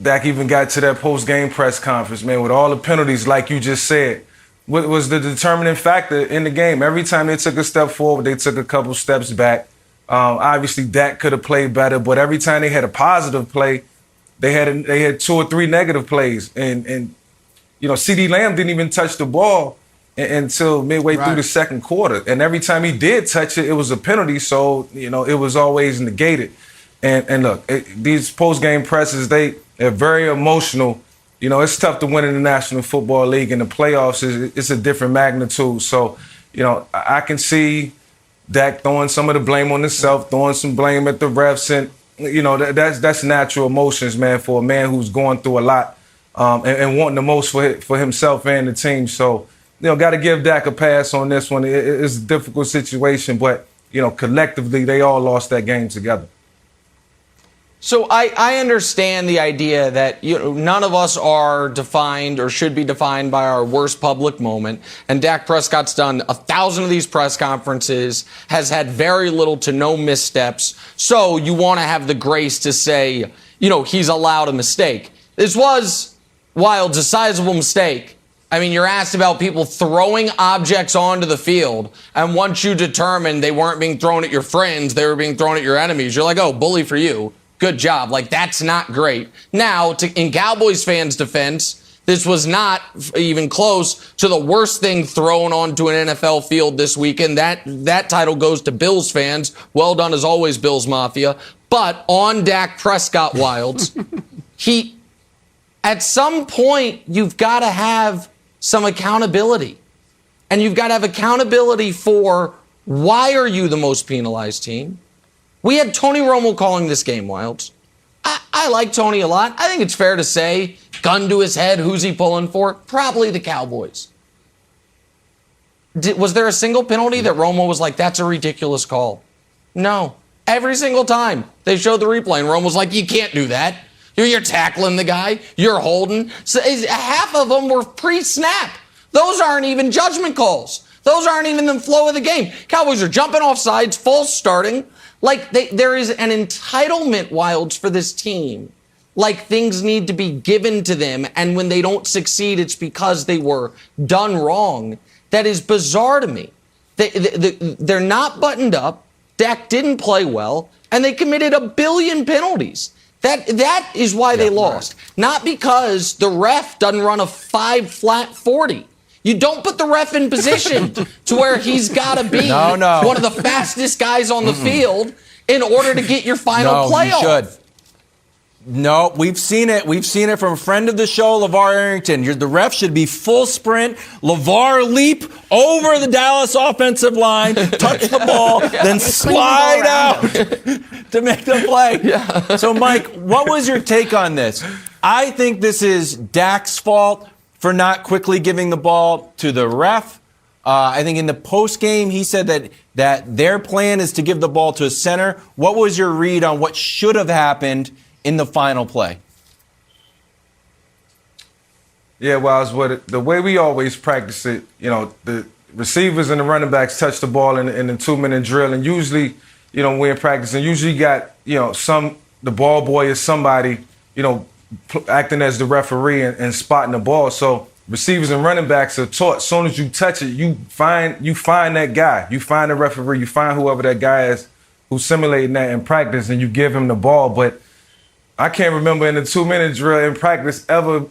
Dak even got to that post-game press conference, man, with all the penalties, like you just said. What was the determining factor in the game? Every time they took a step forward, they took a couple steps back. Obviously, Dak could have played better, but every time they had a positive play, they had 2 or 3 negative plays. And CeeDee Lamb didn't even touch the ball until midway through the second quarter. And every time he did touch it, it was a penalty, so it was always negated. And look, these post-game presses, they're very emotional. It's tough to win in the National Football League, and the playoffs it's a different magnitude. So, I can see Dak throwing some of the blame on himself, throwing some blame at the refs, and that's natural emotions, man, for a man who's going through a lot and wanting the most for himself and the team. So, got to give Dak a pass on this one. It's a difficult situation, but collectively they all lost that game together.
So I understand the idea that none of us are defined or should be defined by our worst public moment. And Dak Prescott's done 1,000 of these press conferences, has had very little to no missteps. So you want to have the grace to say, he's allowed a mistake. This was, Wild's a sizable mistake. I mean, you're asked about people throwing objects onto the field, and once you determine they weren't being thrown at your friends, they were being thrown at your enemies, you're like, oh, bully for you. Good job. That's not great. Now, in Cowboys fans' defense, this was not even close to the worst thing thrown onto an NFL field this weekend. That title goes to Bills fans. Well done as always, Bills Mafia. But on Dak Prescott, Wilds, at some point, you've got to have some accountability. And you've got to have accountability for why are you the most penalized team? We had Tony Romo calling this game, Wilds. I like Tony a lot. I think it's fair to say, gun to his head, who's he pulling for? Probably the Cowboys. Was there a single penalty that Romo was like, that's a ridiculous call? No. Every single time they showed the replay, and Romo was like, you can't do that. You're tackling the guy. You're holding. So half of them were pre-snap. Those aren't even judgment calls. Those aren't even the flow of the game. Cowboys are jumping off sides, false starting. There is an entitlement, Wilds, for this team. Things need to be given to them, and when they don't succeed, it's because they were done wrong. That is bizarre to me. They're not buttoned up. Dak didn't play well, and they committed 1 billion penalties. That is why they lost. Right. Not because the ref doesn't run a 5 flat 40. You don't put the ref in position to where he's got to be one of the fastest guys on the field in order to get your final play off.
No, you should. No, we've seen it. We've seen it from a friend of the show, LeVar Arrington. The ref should be full sprint. LeVar leap over the Dallas offensive line, touch the ball, then slide out to make the play. Yeah. So, Mike, what was your take on this? I think this is Dak's fault for not quickly giving the ball to the ref. I think in the post game, he said that their plan is to give the ball to a center. What was your read on what should have happened in the final play?
Yeah, well, the way we always practice it, the receivers and the running backs touch the ball in the 2-minute drill, and usually, we're in practice, and usually you got, the ball boy is somebody, acting as the referee and spotting the ball. So receivers and running backs are taught as soon as you touch it, you find that guy, you find the referee, you find whoever that guy is who's simulating that in practice, and you give him the ball. But I can't remember in the 2-minute drill in practice ever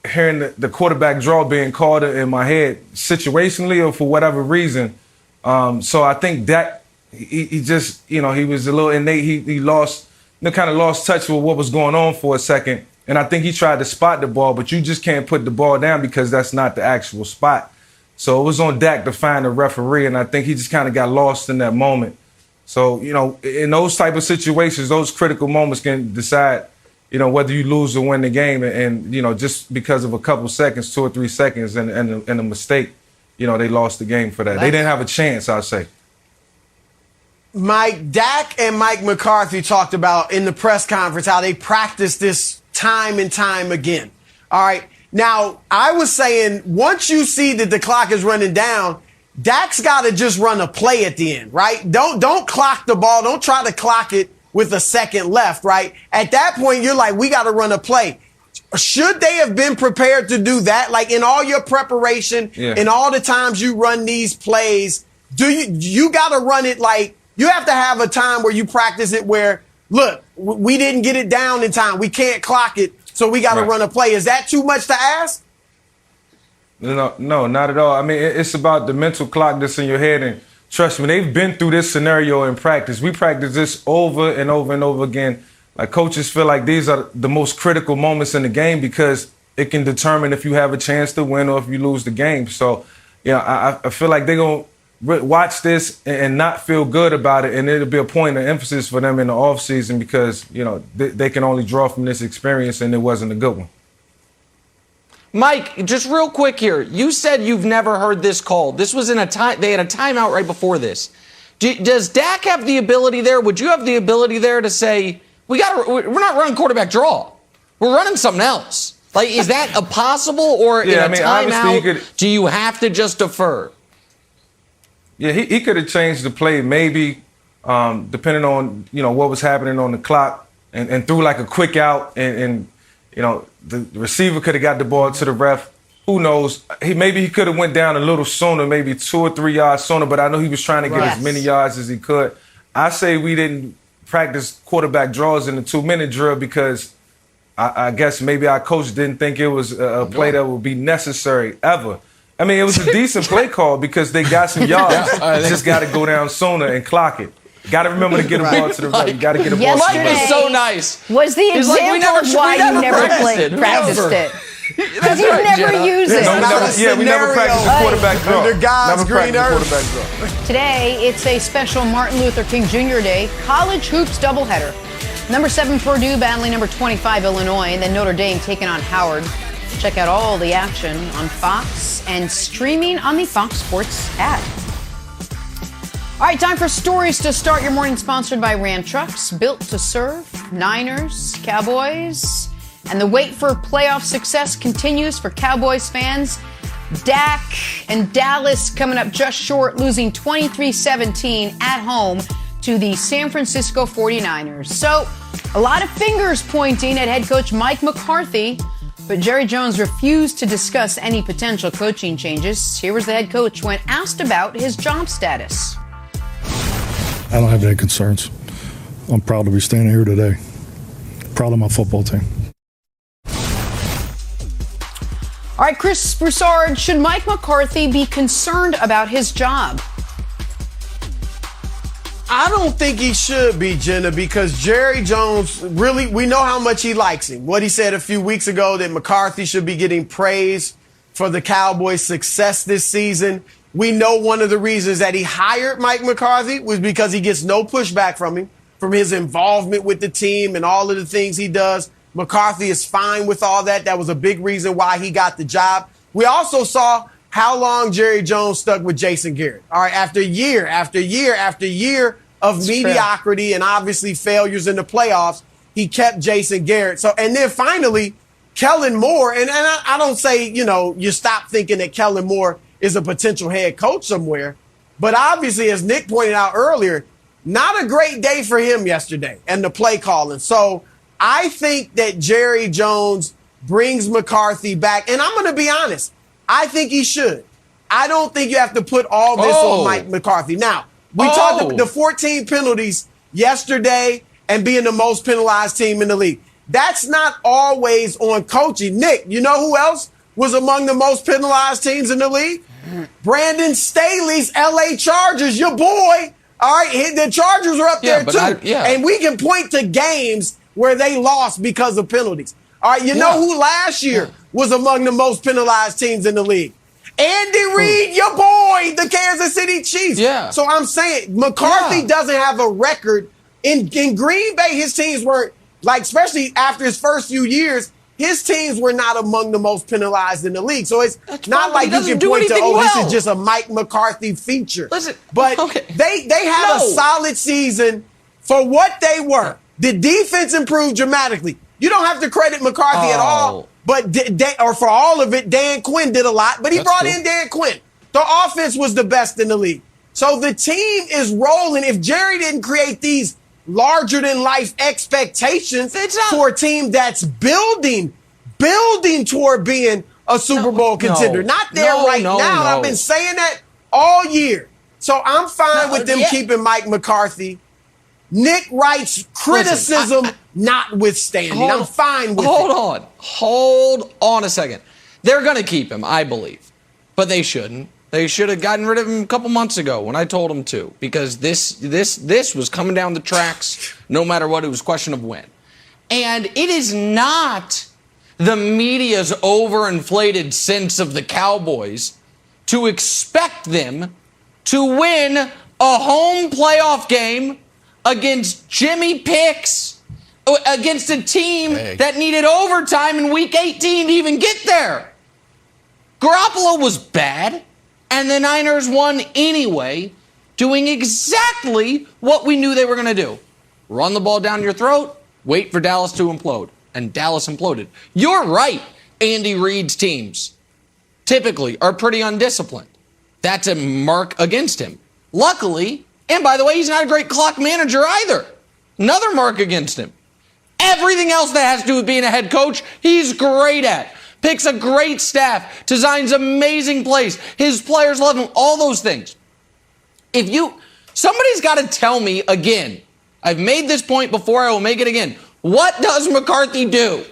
hearing the quarterback draw being called in my head situationally or for whatever reason. So I think that he just, he was a little innate. He lost, kind of lost touch with what was going on for a second. And I think he tried to spot the ball, but you just can't put the ball down because that's not the actual spot. So it was on Dak to find the referee, and I think he just kind of got lost in that moment. So, in those type of situations, those critical moments can decide, whether you lose or win the game. And just because of a couple seconds, 2 or 3 seconds and a mistake, they lost the game for that. They didn't have a chance, I'll say.
Mike, Dak and Mike McCarthy talked about in the press conference how they practiced this time and time again. All right. Now, I was saying once you see that the clock is running down, Dak's got to just run a play at the end, right? Don't clock the ball. Don't try to clock it with a second left, right? At that point, you're like, we got to run a play. Should they have been prepared to do that? Like in all your preparation and all the times you run these plays, you got to run it like you have to have a time where you practice it where, look, we didn't get it down in time. We can't clock it, so we got to run a play. Is that too much to ask?
No, not at all. I mean, it's about the mental clock that's in your head. And trust me, they've been through this scenario in practice. We practice this over and over and over again. Like coaches feel like these are the most critical moments in the game because it can determine if you have a chance to win or if you lose the game. So, I feel like they're going to watch this and not feel good about it. And it'll be a point of emphasis for them in the offseason because, they can only draw from this experience and it wasn't a good one.
Mike, just real quick here. You said you've never heard this called. This was in they had a timeout right before this. Does Dak have the ability there? Would you have the ability there to say, we're not running quarterback draw. We're running something else. Like, is that a possible or in a timeout, do you have to just defer?
Yeah, he could have changed the play maybe, depending on, what was happening on the clock and threw like a quick out and the receiver could have got the ball to the ref. Who knows? Maybe he could have went down a little sooner, maybe 2 or 3 yards sooner, but I know he was trying to get as many yards as he could. I say we didn't practice quarterback draws in the 2-minute drill because I guess maybe our coach didn't think it was a play that would be necessary ever. I mean, it was a decent play call because they got some yards. Just got to go down sooner and clock it. Got to remember to get a ball to the right. You got to get a ball to the right.
Mike is so nice.
Was the example of why you never practiced it? Because you never use it.
We never practiced the quarterback draw.
Under God's green earth.
Today, it's a special Martin Luther King Jr. Day college hoops doubleheader. Number 7 Purdue battling number 25 Illinois, and then Notre Dame taking on Howard. Check out all the action on Fox and streaming on the Fox Sports app. All right, time for stories to start your morning, sponsored by Ram Trucks, built to serve. Niners, Cowboys, and the wait for playoff success continues for Cowboys fans. Dak and Dallas coming up just short, losing 23-17 at home to the San Francisco 49ers. So a lot of fingers pointing at head coach Mike McCarthy, but Jerry Jones refused to discuss any potential coaching changes. Here was the head coach when asked about his job status.
I don't have any concerns. I'm proud to be standing here today. proud of my football team.
All right, Chris Broussard, should Mike McCarthy be concerned about his job?
I don't think he should be, Jenna, because Jerry Jones, really, we know how much he likes him. What he said a few weeks ago, that McCarthy should be getting praise for the Cowboys' success this season. We know one of the reasons that he hired Mike McCarthy was because he gets no pushback from him, from his involvement with the team and all of the things he does. McCarthy is fine with all that. That was a big reason why he got the job. We also saw how long Jerry Jones stuck with Jason Garrett. All right, after year after year after year of mediocrity and obviously failures in the playoffs, he kept Jason Garrett. So, and then finally, Kellen Moore, and I don't say, you stop thinking that Kellen Moore is a potential head coach somewhere, but obviously, as Nick pointed out earlier, not a great day for him yesterday and the play calling. So I think that Jerry Jones brings McCarthy back, and I'm going to be honest, I think he should. I don't think you have to put all this on Mike McCarthy. Now, we talked about the 14 penalties yesterday and being the most penalized team in the league. That's not always on coaching. Nick, you know who else was among the most penalized teams in the league? Brandon Staley's LA Chargers, your boy. All right, the Chargers are up there too. And we can point to games where they lost because of penalties. All right, you know who last year was among the most penalized teams in the league? Andy Reid, your boy, the Kansas City Chiefs. So I'm saying McCarthy doesn't have a record. In Green Bay, his teams weren't, like, especially after his first few years, his teams were not among the most penalized in the league. So it's not like you can point to, this is just a Mike McCarthy feature. But they had a solid season for what they were. The defense improved dramatically. You don't have to credit McCarthy at all. But or for all of it, Dan Quinn did a lot. But he brought in Dan Quinn. The offense was the best in the league. So the team is rolling. If Jerry didn't create these larger-than-life expectations for a team that's building toward being a Super Bowl contender. Not there right now. I've been saying that all year. So I'm fine with them keeping Mike McCarthy. Nick Wright's criticism notwithstanding. I'm fine with it.
Hold on a second. They're going to keep him, I believe. But they shouldn't. They should have gotten rid of him a couple months ago when I told them to, because this was coming down the tracks no matter what. It was a question of when. And it is not the media's overinflated sense of the Cowboys to expect them to win a home playoff game against Jimmy Picks, against a team that needed overtime in Week 18 to even get there. Garoppolo was bad, and the Niners won anyway, doing exactly what we knew they were going to do. Run the ball down your throat, wait for Dallas to implode. And Dallas imploded. You're right, Andy Reid's teams typically are pretty undisciplined. That's a mark against him. Luckily, and by the way, he's not a great clock manager either. Another mark against him. Everything else that has to do with being a head coach, he's great at. Picks a great staff, designs amazing plays. His players love him, all those things. Somebody's got to tell me again, I've made this point before, I will make it again. What does McCarthy do?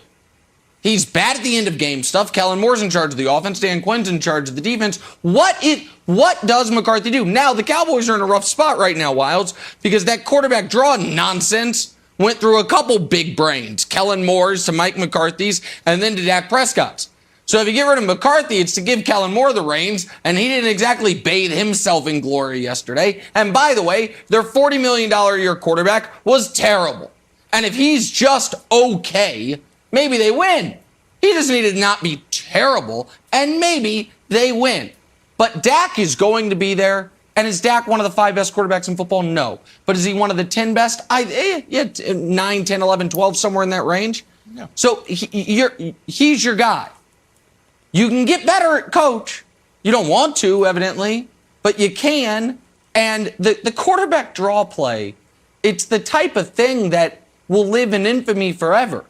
He's bad at the end of game stuff. Kellen Moore's in charge of the offense. Dan Quinn's in charge of the defense. What does McCarthy do? Now, the Cowboys are in a rough spot right now, Wilds, because that quarterback draw nonsense went through a couple big brains. Kellen Moore's to Mike McCarthy's and then to Dak Prescott's. So if you get rid of McCarthy, it's to give Kellen Moore the reins, and he didn't exactly bathe himself in glory yesterday. And by the way, their $40 million a year quarterback was terrible. And if he's just okay, maybe they win. He just needed to not be terrible, and maybe they win. But Dak is going to be there. And is Dak one of the 5 best quarterbacks in football? No. But is he one of the 10 best? 9, 10, 11, 12, somewhere in that range. Yeah. So he's your guy. You can get better at coach. You don't want to, evidently, but you can. And the quarterback draw play, it's the type of thing that will live in infamy forever.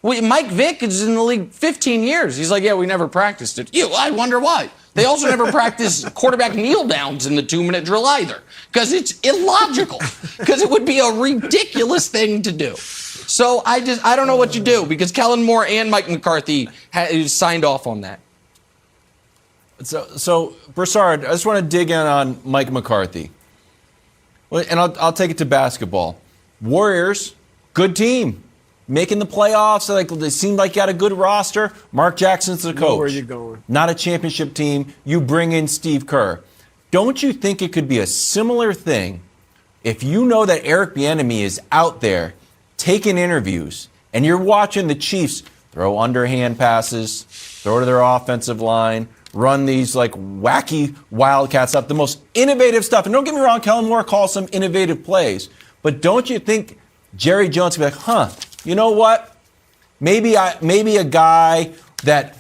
Mike Vick is in the league 15 years. He's like, we never practiced it. I wonder why. They also never practice quarterback kneel downs in the 2-minute drill either, because it's illogical, because it would be a ridiculous thing to do. So I don't know what you do because Kellen Moore and Mike McCarthy signed off on that.
So Broussard, I just want to dig in on Mike McCarthy. And I'll take it to basketball. Warriors, good team. Making the playoffs. Like, they seem like you got a good roster. Mark Jackson's the coach.
Where you going?
Not a championship team. You bring in Steve Kerr. Don't you think it could be a similar thing if you know that Eric Bieniemy is out there taking interviews and you're watching the Chiefs throw underhand passes, throw to their offensive line, run these like wacky wildcat stuff, the most innovative stuff. And don't get me wrong, Kellen Moore calls some innovative plays. But don't you think Jerry Jones would be like, you know what? Maybe a guy that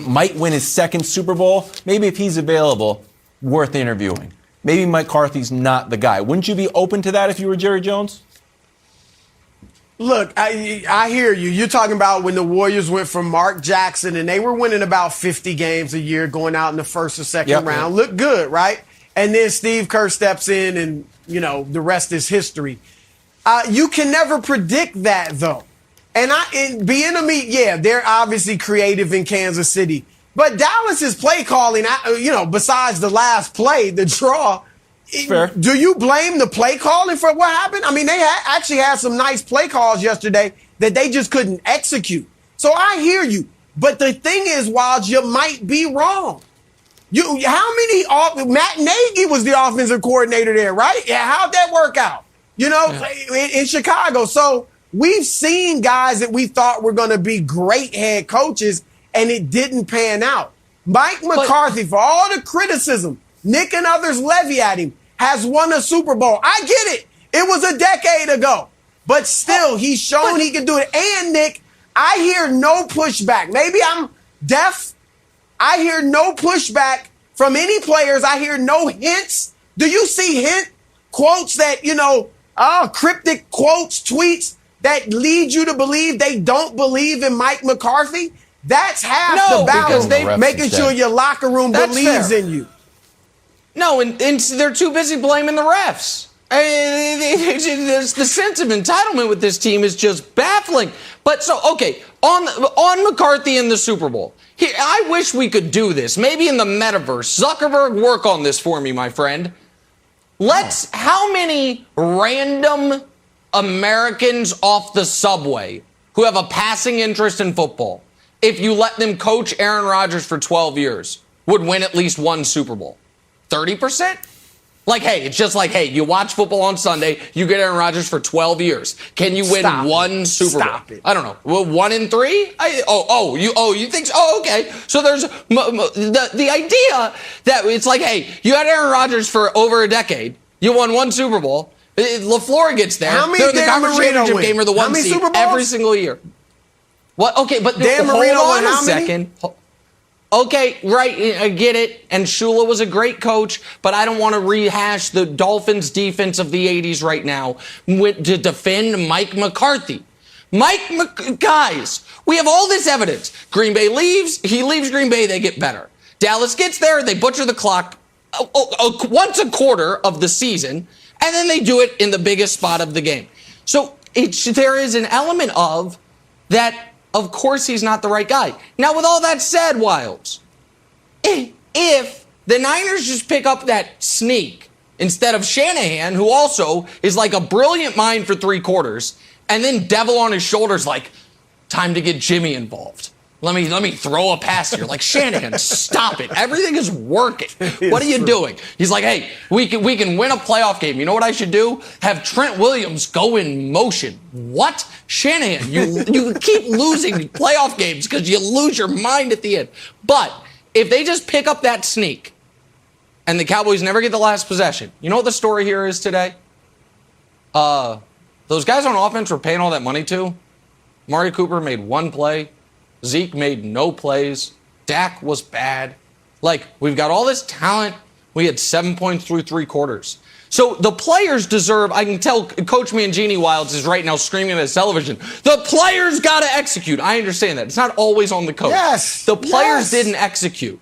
might win his second Super Bowl, maybe if he's available, worth interviewing. Maybe Mike McCarthy's not the guy. Wouldn't you be open to that if you were Jerry Jones?
Look, I hear you. You're talking about when the Warriors went from Mark Jackson and they were winning about 50 games a year going out in the first or second round. Look good, right? And then Steve Kerr steps in and, the rest is history. You can never predict that, though. And Bieniemy, they're obviously creative in Kansas City. But Dallas's play calling, besides the last play, the draw,
fair.
Do you blame the play calling for what happened? I mean, they actually had some nice play calls yesterday that they just couldn't execute. So I hear you. But the thing is, Wild, you might be wrong. Matt Nagy was the offensive coordinator there, right? Yeah, how'd that work out? In Chicago. So we've seen guys that we thought were going to be great head coaches, and it didn't pan out. Mike McCarthy, for all the criticism Nick and others levy at him, has won a Super Bowl. I get it. It was a decade ago. But still, he's shown he can do it. And, Nick, I hear no pushback. Maybe I'm deaf. I hear no pushback from any players. I hear no hints. Do you see quotes that, cryptic quotes, tweets that lead you to believe they don't believe in Mike McCarthy? That's half the battle, making sure your locker room believes in you.
No, and they're too busy blaming the refs. The sense of entitlement with this team is just baffling. But on McCarthy in the Super Bowl, I wish we could do this. Maybe in the metaverse. Zuckerberg, work on this for me, my friend. How many random Americans off the subway who have a passing interest in football, if you let them coach Aaron Rodgers for 12 years, would win at least one Super Bowl? 30%? It's just you watch football on Sunday, you get Aaron Rodgers for 12 years. Can you win one Super Bowl? I don't know. Well, 1 in 3? You think so? Oh, okay. So there's the idea that it's you had Aaron Rodgers for over a decade. You won one Super Bowl. LaFleur gets there.
How many
the conference championship game or the one seed every single year. What? Okay, but
Dan
hold
Marino
on
won
a
how many?
second. Okay, right, I get it. And Shula was a great coach, but I don't want to rehash the Dolphins defense of the 80s right now to defend Mike McCarthy. Guys, we have all this evidence. Green Bay leaves, he leaves Green Bay, they get better. Dallas gets there, they butcher the clock once a quarter of the season, and then they do it in the biggest spot of the game. So there is an element of that. Of course he's not the right guy. Now, with all that said, Wilds, if the Niners just pick up that sneak instead of Shanahan, who also is like a brilliant mind for 3 quarters, and then devil on his shoulders time to get Jimmy involved. Let me throw a pass here. Shanahan, stop it. Everything is working. What are you doing? He's like, hey, we can win a playoff game. You know what I should do? Have Trent Williams go in motion. What? Shanahan, you keep losing playoff games because you lose your mind at the end. But if they just pick up that sneak and the Cowboys never get the last possession, you know what the story here is today? Those guys on offense we're paying all that money to, Amari Cooper made 1 play. Zeke made no plays. Dak was bad. We've got all this talent. We had 7 points through 3 quarters. So the players deserve, I can tell Coach Mangini Wilds is right now screaming at his television, the players got to execute. I understand that. It's not always on the coach.
Yes.
The players didn't execute.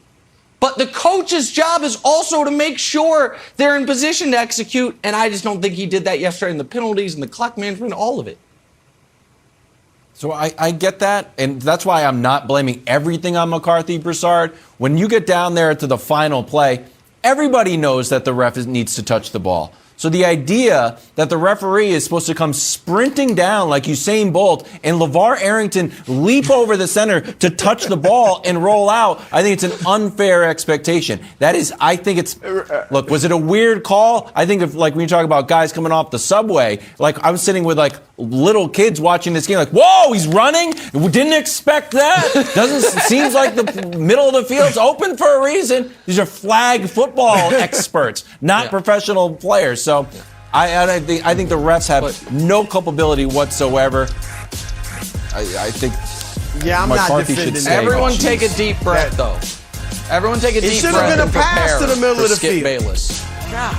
But the coach's job is also to make sure they're in position to execute, and I just don't think he did that yesterday, and the penalties and the clock management, all of it.
So I get that, and that's why I'm not blaming everything on McCarthy, Broussard. When you get down there to the final play, everybody knows that the ref needs to touch the ball. So the idea that the referee is supposed to come sprinting down like Usain Bolt and LeVar Arrington leap over the center to touch the ball and roll out, I think it's an unfair expectation. Look, was it a weird call? I think if, like, when you talk about guys coming off the subway, like, I was sitting with, like, little kids watching this game, like, whoa, he's running? Didn't expect that. Seems like the middle of the field's open for a reason. These are flag football experts, not professional players. So I think the refs have no culpability whatsoever. I think
I'm
McCarthy
not defending
should
that.
Everyone take a deep breath, though. Everyone take a deep breath.
It should have been a
and
pass to the middle of the
Skip
field.
Bayless. God.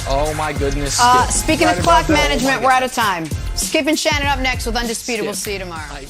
Oh, my goodness.
Speaking of clock management, we're out of time. Skip and Shannon up next with Undisputed. We'll see you tomorrow.